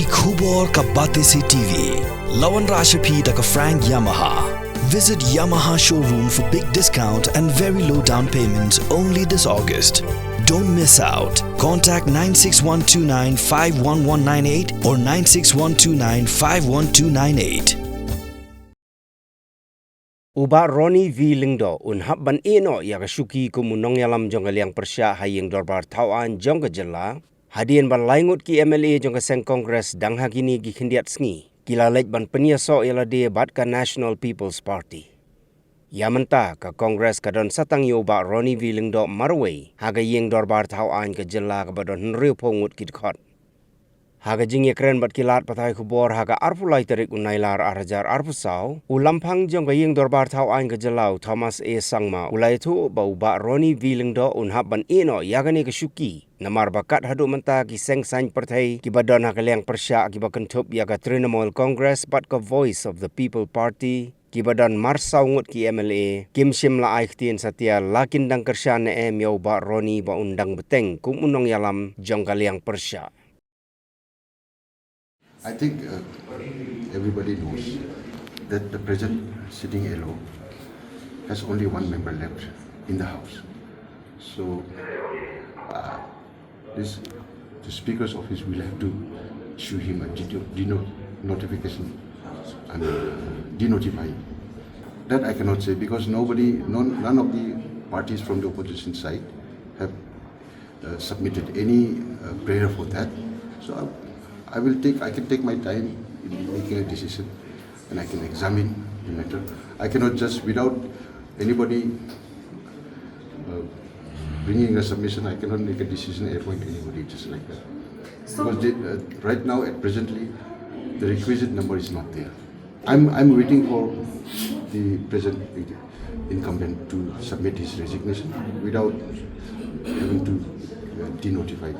Ki khubor ka bate se TV. Lawan Rashapi taka Frank Yamaha. Visit Yamaha showroom for big discount and very low down payments only this August. Don't miss out. Contact 96129-51198 or 96129-51298. Uba Ronnie v Lyngdoh unhabban Iehnoh ya Shuki kumu Nongïalam jong Liang Pyrshah hayeng dorbar tawan jong jela hadian ban laingut ki MLA jong seng Kongres dang hagini gi khindiat sngi kilalej ban peniaso yala de bat ka National People's Party. Yamanta ka Kongres kadon satang uba Ronnie v Lyngdoh marway haga yeng dorbar tawan ka jela ka badon nriu pongut kidkhot. Haga jingye keren bat kilat patay kubor haga arpulay tarik unailar arajar arpusaw ulampang jong gayeng dorbar tawan ka jelaw Thomas A. Sangma ulay tu uba Ronnie v Lyngdoh unhabban Iehnoh yagani ka Shuki namar bakat hadu menta ki seng sain pertay ki badon haga Liang Pyrshah ki bakentup yaga Trinamool Congress bat ka Voice of the People Party ki badan marsaw ngut ki MLA Kim Shim la aiktien satya lakin dang kersyan na ya uba Ronnie ba undang beteng kum Nongïalam jong ka Liang Pyrshah. I think everybody knows that the present sitting Iehnoh has only one member left in the House. So the Speaker's office will have to issue him a notification and denotify. That I cannot say because none of the parties from the opposition side have submitted any prayer for that. So I can take my time in making a decision and I can examine the matter. I cannot just, without anybody bringing a submission, I cannot make a decision and appoint anybody just like that. Because right now, at presently, the requisite number is not there. I'm waiting for the present incumbent to submit his resignation without having to denotify it.